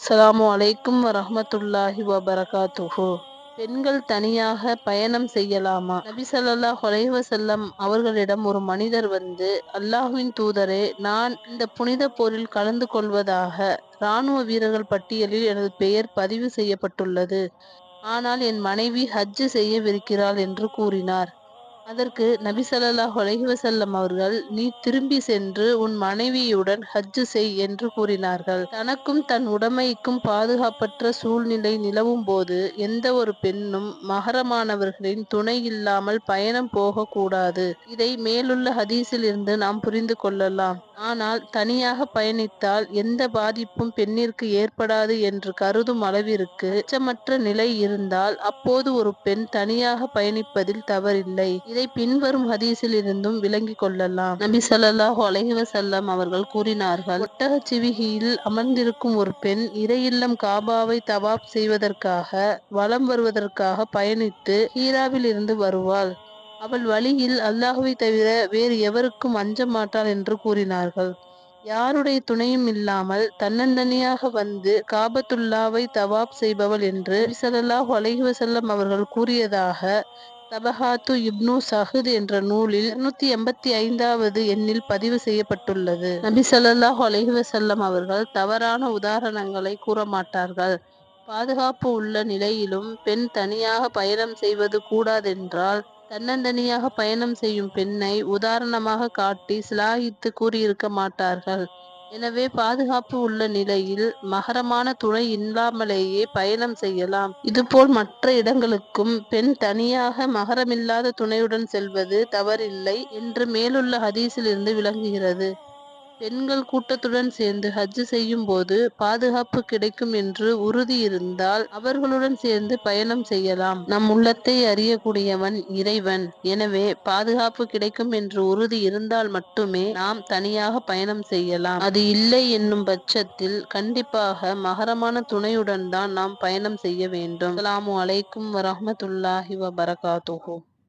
அஸ்ஸலாமு அலைக்கும் வரஹ்மத்துல்லாஹி வபரகாத்துஹு. பெண்கள் தனியாக பயணம் செய்யலாமா? நபி ஸல்லல்லாஹு அலைஹி வஸல்லம் அவர்களிடம் ஒரு மனிதர் வந்து, அல்லாஹ்வின் தூதரே, நான் இந்த புனித போரில் கலந்து கொள்வதாக இராணுவ வீரர்கள் பட்டியலில் எனது பெயர் பதிவு செய்யப்பட்டுள்ளது. ஆனால் என் மனைவி ஹஜ் செய்யவிருக்கிறாள் என்று கூறினார். அதற்கு நபி ஸல்லல்லாஹு அலைஹி வஸல்லம் அவர்கள், நீ திரும்பி சென்று உன் மனைவியுடன் ஹஜ் செய் என்று கூறினார்கள். தனக்கும் தன் உடைமைக்கும் பாதுகாப்பற்ற சூழ்நிலை நிலவும் போது எந்த ஒரு பெண்ணும் மஹரமானவர்களின் துணை இல்லாமல் பயணம் போகக்கூடாது. இதை மேலுள்ள ஹதீஸில் இருந்து நாம் புரிந்து கொள்ளலாம். ஆனால் தனியாக பயணித்தால் எந்த பாதிப்பும் பெண்ணிற்கு ஏற்படாது என்று கருதும் அளவிற்கு அச்சமற்ற நிலை இருந்தால் அப்போது ஒரு பெண் தனியாக பயணிப்பதில் தவறில்லை. இதை பின்வரும் ஹதீஸில் இருந்தும் விளங்கிக் கொள்ளலாம். நபி ஸல்லல்லாஹு அலைஹி வஸல்லம் அவர்கள் கூறினார்கள், ஒட்டகச் சிவிகையில் அமர்ந்திருக்கும் ஒரு பெண் இறையில்லம் காபாவை தவாப் செய்வதற்காக வலம் வருவதற்காக பயணித்து ஹீராவில் இருந்து வருவாள். அவள் வழியில் அல்லாஹ்வை தவிர வேறு எவருக்கும் அஞ்ச மாட்டாள் என்று கூறினார்கள். யாருடைய துணையும் இல்லாமல் தன்னந்தனியாக வந்து காபத்துல்லாவை தவாப் செய்பவள் என்று நபி ஸல்லல்லாஹு அலைஹி வஸல்லம் அவர்கள் கூறியதாக தபகாத்து இப்னு சஹ்த் என்ற நூலில் 285வது எண்ணில் பதிவு செய்யப்பட்டுள்ளது. நபி ஸல்லல்லாஹு அலைஹி வஸல்லம் அவர்கள் தவறான உதாரணங்களை கூறமாட்டார்கள். பாதுகாப்பு உள்ள நிலையிலும் பெண் தனியாக பயணம் செய்வது கூடாதென்றால் தன்னந்தனியாக பயணம் செய்யும் பெண்ணை உதாரணமாக காட்டி சிலாகித்து கூறியிருக்க மாட்டார்கள். எனவே பாதுகாப்பு உள்ள நிலையில் மஹரமான துணை இல்லாமலேயே பயணம் செய்யலாம். இதுபோல் மற்ற இடங்களுக்கும் பெண் தனியாக மஹரமில்லாத துணையுடன் செல்வது தவறில்லை என்று மேலுள்ள ஹதீஸில் இருந்து விளங்குகிறது. பெண்கள் கூட்டத்துடன் சேர்ந்து ஹஜ் செய்யும் போது பாதுகாப்பு கிடைக்கும் என்று உறுதி இருந்தால் அவர்களுடன் சேர்ந்து பயணம் செய்யலாம். நம் உள்ளத்தை அறியக்கூடியவன் இறைவன். எனவே பாதுகாப்பு கிடைக்கும் என்று உறுதி இருந்தால் மட்டுமே நாம் தனியாக பயணம் செய்யலாம். அது இல்லை என்னும் பட்சத்தில் கண்டிப்பாக மஹரமான துணையுடன் தான் நாம் பயணம் செய்ய வேண்டும். அஸ்ஸலாமு அலைக்கும் வரஹ்மத்துல்லாஹி வபரகாத்துஹு.